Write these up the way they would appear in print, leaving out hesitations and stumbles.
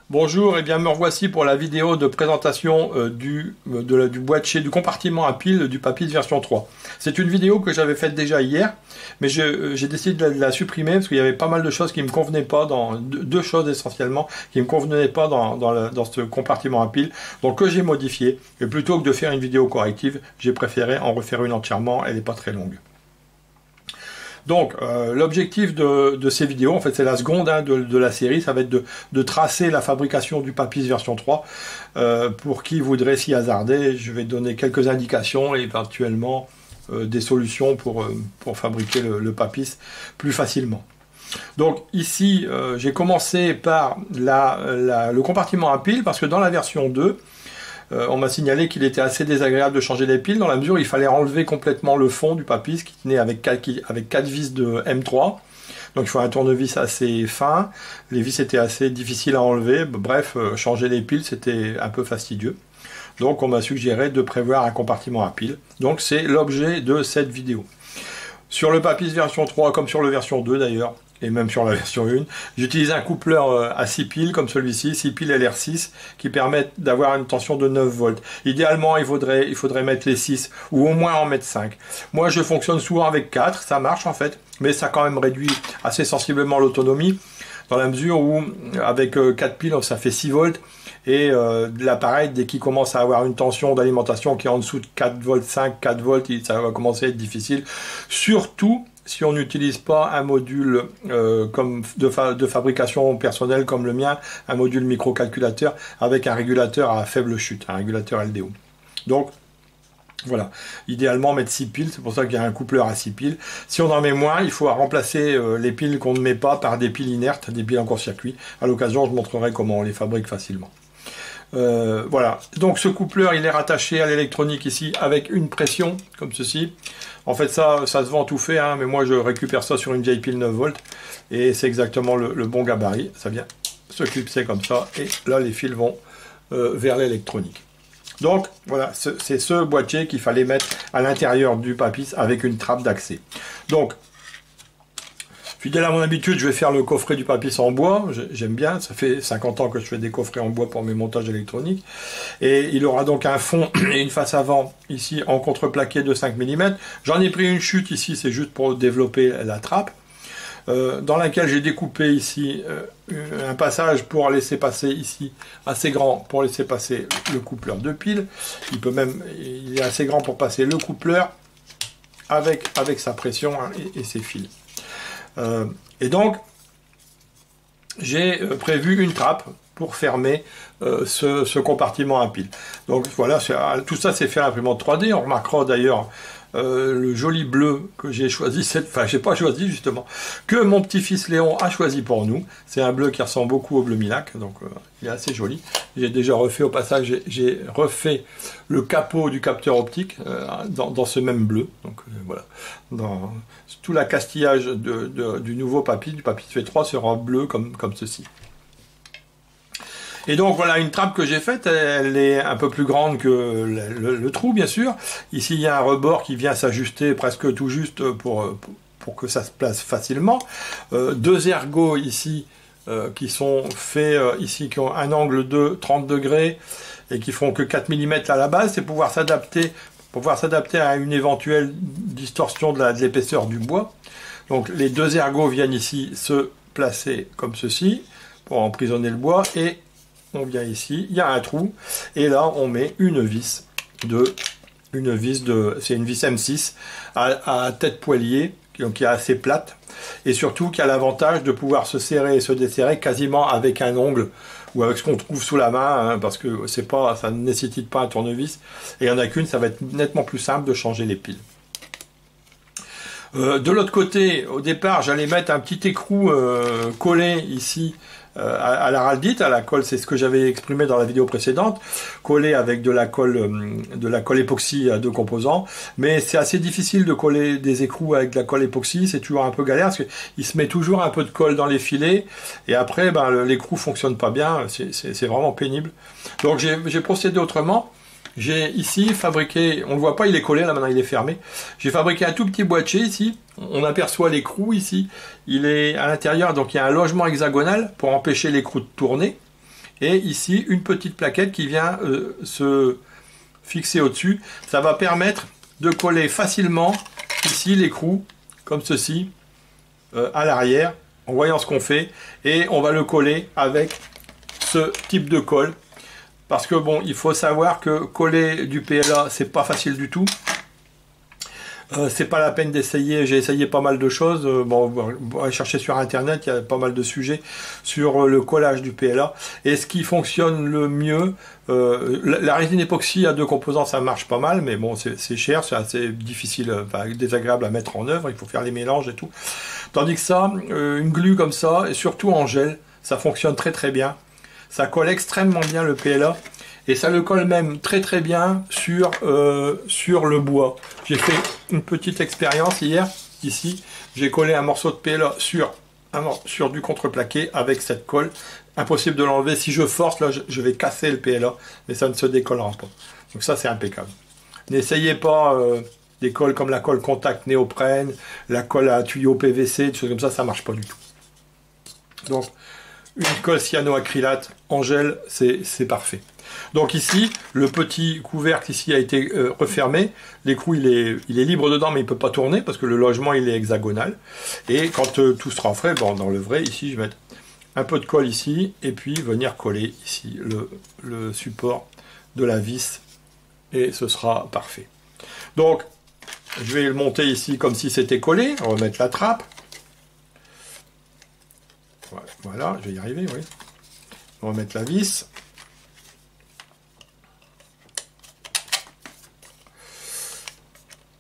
Bonjour, et bien me revoici pour la vidéo de présentation du boîtier, du compartiment à piles du Papis version 3. C'est une vidéo que j'avais faite déjà hier, mais j'ai décidé de la supprimer parce qu'il y avait pas mal de choses qui ne me convenaient pas, deux choses essentiellement qui ne me convenaient pas dans ce compartiment à piles, donc que j'ai modifié. Et plutôt que de faire une vidéo corrective, j'ai préféré en refaire une entièrement, elle n'est pas très longue. Donc, l'objectif de ces vidéos, en fait, c'est la seconde de la série, ça va être de tracer la fabrication du Papis version 3. Pour qui voudrait s'y hasarder, je vais donner quelques indications et éventuellement des solutions pour fabriquer le Papis plus facilement. Donc ici, j'ai commencé par le compartiment à piles, parce que dans la version 2, on m'a signalé qu'il était assez désagréable de changer les piles, dans la mesure où il fallait enlever complètement le fond du Papis qui tenait avec 4 vis de M3. Donc il faut un tournevis assez fin, les vis étaient assez difficiles à enlever, bref, changer les piles c'était un peu fastidieux. Donc on m'a suggéré de prévoir un compartiment à piles. Donc c'est l'objet de cette vidéo. Sur le Papis version 3 comme sur le version 2 d'ailleurs, et même sur la version 1, j'utilise un coupleur à 6 piles comme celui-ci, 6 piles LR6, qui permettent d'avoir une tension de 9 volts. Idéalement, il faudrait mettre les 6, ou au moins en mettre 5. Moi, je fonctionne souvent avec 4, ça marche en fait, mais ça quand même réduit assez sensiblement l'autonomie, dans la mesure où, avec 4 piles, ça fait 6 volts, et l'appareil, dès qu'il commence à avoir une tension d'alimentation qui est en dessous de 4 volts, 5, 4 volts, ça va commencer à être difficile. Surtout si on n'utilise pas un module comme de fabrication personnelle comme le mien, un module microcalculateur avec un régulateur à faible chute, un régulateur LDO. Donc, voilà, idéalement mettre 6 piles, c'est pour ça qu'il y a un coupleur à 6 piles. Si on en met moins, il faut remplacer les piles qu'on ne met pas par des piles inertes, des piles en court-circuit. À l'occasion, je montrerai comment on les fabrique facilement. Voilà, donc ce coupleur il est rattaché à l'électronique ici avec une pression comme ceci. En fait ça se vend tout fait, mais moi je récupère ça sur une vieille pile 9 volts et c'est exactement le bon gabarit. Ça vient se clipser comme ça et là les fils vont vers l'électronique. Donc voilà, c'est ce boîtier qu'il fallait mettre à l'intérieur du Papis avec une trappe d'accès. Donc fidèle à mon habitude, je vais faire le coffret du Papis en bois, j'aime bien, ça fait 50 ans que je fais des coffrets en bois pour mes montages électroniques. Et il aura donc un fond et une face avant, ici en contreplaqué de 5 mm. J'en ai pris une chute ici, c'est juste pour développer la trappe, dans laquelle j'ai découpé ici un passage pour laisser passer ici, assez grand pour laisser passer le coupleur de pile. Il est assez grand pour passer le coupleur avec sa pression et ses fils. Et donc, j'ai prévu une trappe pour fermer ce compartiment à piles. Donc voilà, tout ça c'est fait à l'imprimante 3D. On remarquera d'ailleurs le joli bleu que j'ai choisi, enfin j'ai pas choisi justement, que mon petit-fils Léon a choisi pour nous. C'est un bleu qui ressemble beaucoup au bleu Milac, donc il est assez joli. J'ai déjà refait au passage, j'ai refait le capot du capteur optique dans ce même bleu. Donc voilà, tout l'accastillage du nouveau Papis, du Papis V3 sera bleu comme ceci. Et donc voilà une trappe que j'ai faite, elle est un peu plus grande que le trou bien sûr. Ici il y a un rebord qui vient s'ajuster presque tout juste pour que ça se place facilement. Deux ergots ici qui sont faits ici, qui ont un angle de 30 degrés et qui font que 4 mm à la base, c'est pouvoir s'adapter à une éventuelle distorsion de l'épaisseur du bois. Donc les deux ergots viennent ici se placer comme ceci pour emprisonner le bois et on vient ici, il y a un trou et là on met une vis c'est une vis M6 à tête poilier, donc qui est assez plate et surtout qui a l'avantage de pouvoir se serrer et se desserrer quasiment avec un ongle ou avec ce qu'on trouve sous la main, parce que ça ne nécessite pas un tournevis et il n'y en a qu'une, ça va être nettement plus simple de changer les piles. De l'autre côté, au départ, j'allais mettre un petit écrou collé ici à l'araldite, à la colle, c'est ce que j'avais exprimé dans la vidéo précédente, collé avec de la colle époxy à 2 composants, mais c'est assez difficile de coller des écrous avec de la colle époxy, c'est toujours un peu galère, parce qu'il se met toujours un peu de colle dans les filets, et après, l'écrou fonctionne pas bien, c'est vraiment pénible. Donc j'ai procédé autrement. J'ai ici fabriqué, on ne le voit pas, il est collé, là maintenant il est fermé. J'ai fabriqué un tout petit boîtier ici, on aperçoit l'écrou ici, il est à l'intérieur, donc il y a un logement hexagonal pour empêcher l'écrou de tourner. et ici une petite plaquette qui vient se fixer au-dessus. Ça va permettre de coller facilement ici l'écrou, comme ceci, à l'arrière, en voyant ce qu'on fait, et on va le coller avec ce type de colle. Parce que bon, il faut savoir que coller du PLA, c'est pas facile du tout. C'est pas la peine d'essayer, j'ai essayé pas mal de choses. Bon, on va chercher sur internet, il y a pas mal de sujets sur le collage du PLA. Et ce qui fonctionne le mieux, la résine époxy à 2 composants, ça marche pas mal, mais bon, c'est cher, c'est assez difficile, enfin, désagréable à mettre en œuvre, il faut faire les mélanges et tout. Tandis que ça, une glu comme ça, et surtout en gel, ça fonctionne très très bien. Ça colle extrêmement bien le PLA. Et ça le colle même très très bien sur le bois. J'ai fait une petite expérience hier, ici. J'ai collé un morceau de PLA sur du contreplaqué avec cette colle. Impossible de l'enlever. Si je force, là, je vais casser le PLA, mais ça ne se décollera pas. Donc ça, c'est impeccable. N'essayez pas des colles comme la colle contact néoprène, la colle à tuyau PVC, des choses comme ça, ça marche pas du tout. Donc, une colle cyanoacrylate en gel, c'est parfait. Donc ici, le petit couvercle ici a été refermé. L'écrou, il est libre dedans, mais il ne peut pas tourner parce que le logement, il est hexagonal. Et quand tout sera frais, bon, dans le vrai, ici, je vais mettre un peu de colle ici et puis venir coller ici le support de la vis et ce sera parfait. Donc, je vais le monter ici comme si c'était collé. On va remettre la trappe. Voilà, je vais y arriver, oui. On va mettre la vis.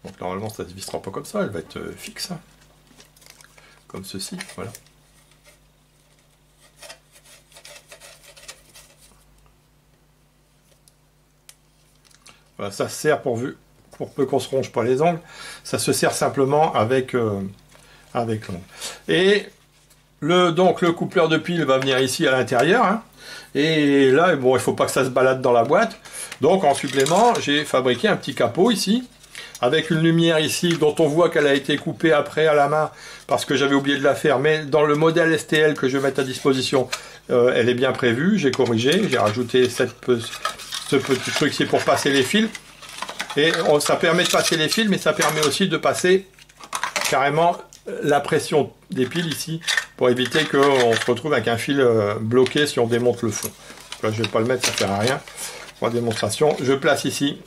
Donc normalement ça ne se vissera pas comme ça, elle va être fixe. Comme ceci, voilà. Voilà, ça sert pour peu qu'on se ronge pas les ongles, ça se sert simplement avec l'ongle. Et donc le coupleur de pile va venir ici à l'intérieur, hein. Et là, bon, il ne faut pas que ça se balade dans la boîte. Donc en supplément, j'ai fabriqué un petit capot ici, avec une lumière ici, dont on voit qu'elle a été coupée après à la main, parce que j'avais oublié de la faire, mais dans le modèle STL que je vais mettre à disposition, elle est bien prévue, j'ai corrigé, j'ai rajouté ce petit truc ici pour passer les fils. Et ça permet de passer les fils, mais ça permet aussi de passer carrément la pression des piles ici, pour éviter qu'on se retrouve avec un fil bloqué si on démonte le fond. Là, je ne vais pas le mettre, ça ne sert à rien. Pour la démonstration, je place ici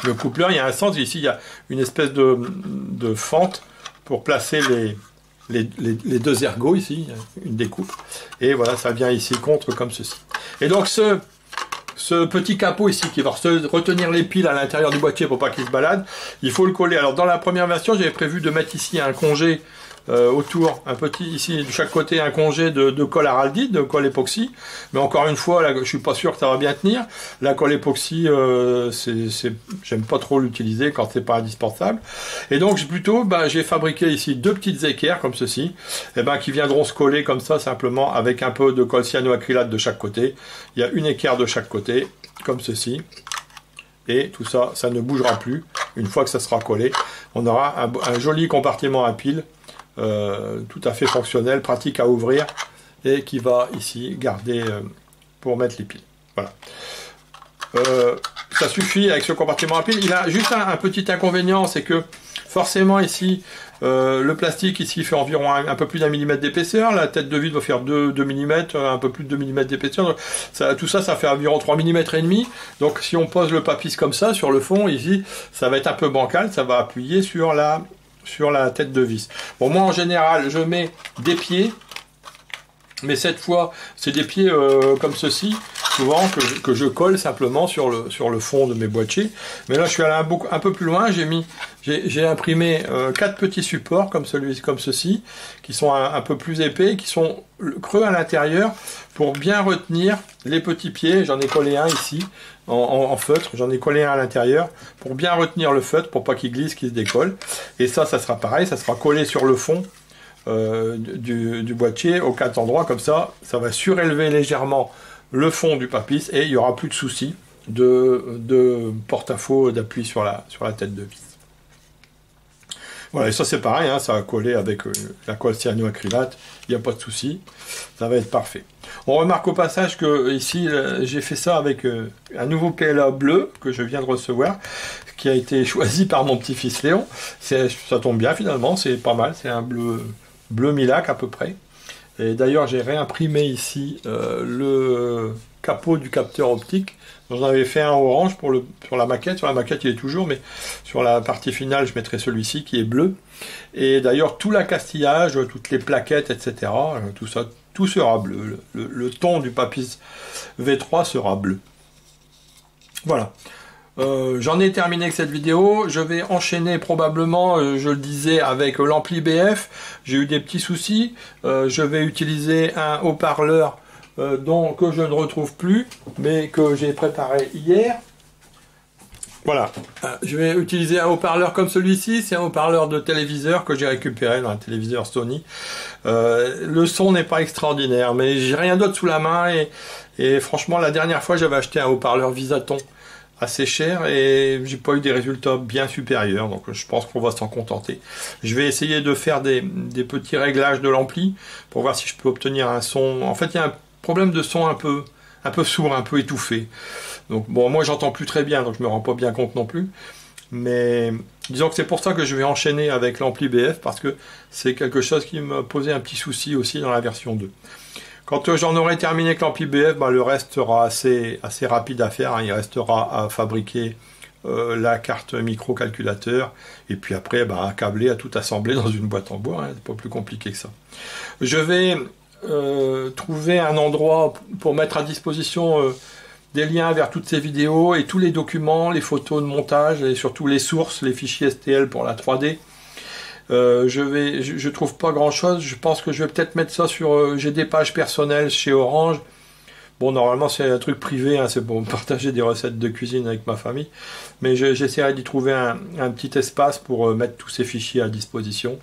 le coupleur. Il y a un sens, ici il y a une espèce de fente pour placer les deux ergots ici, une découpe. Et voilà, ça vient ici contre comme ceci. Et donc ce petit capot ici qui va retenir les piles à l'intérieur du boîtier pour pas qu'il se balade, il faut le coller. Alors dans la première version, j'avais prévu de mettre ici un congé autour, un petit ici de chaque côté, un congé de colle araldite, de colle époxy, mais encore une fois là, je suis pas sûr que ça va bien tenir. La colle époxy, j'aime pas trop l'utiliser quand c'est pas indispensable, et donc j'ai fabriqué ici 2 petites équerres comme ceci, et qui viendront se coller comme ça simplement avec un peu de colle cyanoacrylate de chaque côté. Il y a une équerre de chaque côté comme ceci, et tout ça, ça ne bougera plus. Une fois que ça sera collé, on aura un joli compartiment à piles. Tout à fait fonctionnel, pratique à ouvrir et qui va ici garder pour mettre les piles. Voilà. Ça suffit avec ce compartiment à piles. Il a juste un petit inconvénient, c'est que forcément ici le plastique ici fait environ un peu plus d'1 mm d'épaisseur, la tête de vis doit faire 2 mm, un peu plus de 2 mm d'épaisseur, tout ça fait environ 3 mm et demi. Donc si on pose le papis comme ça sur le fond ici, ça va être un peu bancal, ça va appuyer sur la tête de vis. Bon, moi en général je mets des pieds, mais cette fois c'est des pieds comme ceci, souvent que je colle simplement sur le fond de mes boîtiers. Mais là je suis allé un peu plus loin, j'ai imprimé 4 petits supports comme ceci, qui sont un peu plus épais, qui sont creux à l'intérieur pour bien retenir les petits pieds. J'en ai collé un ici en feutre, j'en ai collé un à l'intérieur pour bien retenir le feutre, pour pas qu'il glisse, qu'il se décolle. Et ça sera pareil, ça sera collé sur le fond du boîtier aux 4 endroits, comme ça va surélever légèrement le fond du papis et il n'y aura plus de souci de porte-à-faux d'appui sur la tête de vis. Voilà, et ça c'est pareil, hein, ça va coller avec la colle cyanoacrylate, il n'y a pas de souci, ça va être parfait. On remarque au passage que ici j'ai fait ça avec un nouveau PLA bleu que je viens de recevoir, qui a été choisi par mon petit-fils Léon. Ça tombe bien finalement, c'est pas mal, c'est un bleu Milac à peu près. Et d'ailleurs j'ai réimprimé ici le capot du capteur optique. J'en avais fait un orange sur la maquette. Sur la maquette, il est toujours, mais sur la partie finale, je mettrai celui-ci qui est bleu. Et d'ailleurs, tout l'accastillage, toutes les plaquettes, etc., tout ça, tout sera bleu. Le ton du Papis V3 sera bleu. Voilà. J'en ai terminé avec cette vidéo. Je vais enchaîner probablement, je le disais, avec l'ampli BF. J'ai eu des petits soucis. Je vais utiliser un haut-parleur que je ne retrouve plus, mais que j'ai préparé hier. Voilà, je vais utiliser un haut-parleur comme celui-ci, c'est un haut-parleur de téléviseur que j'ai récupéré dans un téléviseur Sony. Le son n'est pas extraordinaire, mais j'ai rien d'autre sous la main, et franchement, la dernière fois, j'avais acheté un haut-parleur Visaton assez cher, et j'ai pas eu des résultats bien supérieurs, donc je pense qu'on va s'en contenter. Je vais essayer de faire des petits réglages de l'ampli, pour voir si je peux obtenir un son. En fait, il y a un problème de son un peu sourd, un peu étouffé. Donc bon, moi j'entends plus très bien, donc je me rends pas bien compte non plus. Mais disons que c'est pour ça que je vais enchaîner avec l'ampli BF, parce que c'est quelque chose qui me posait un petit souci aussi dans la version 2. Quand j'en aurai terminé avec l'ampli BF, le reste sera assez rapide à faire, hein. Il restera à fabriquer la carte micro-calculateur, et puis après à câbler, à tout assembler dans une boîte en bois, hein. C'est pas plus compliqué que ça. Je vais trouver un endroit pour mettre à disposition des liens vers toutes ces vidéos et tous les documents, les photos de montage et surtout les sources, les fichiers STL pour la 3D. Je trouve pas grand chose. Je pense que je vais peut-être mettre ça sur j'ai des pages personnelles chez Orange. Bon, normalement c'est un truc privé, hein, c'est pour partager des recettes de cuisine avec ma famille, mais j'essaierai d'y trouver un petit espace pour mettre tous ces fichiers à disposition.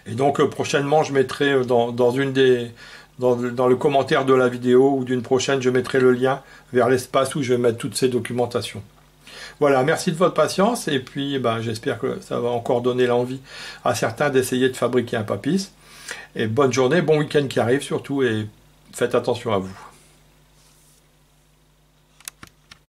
Et donc prochainement je mettrai dans le commentaire de la vidéo ou d'une prochaine, je mettrai le lien vers l'espace où je vais mettre toutes ces documentations. Voilà, merci de votre patience, et puis j'espère que ça va encore donner l'envie à certains d'essayer de fabriquer un Papis. Et bonne journée, bon week-end qui arrive surtout, et faites attention à vous.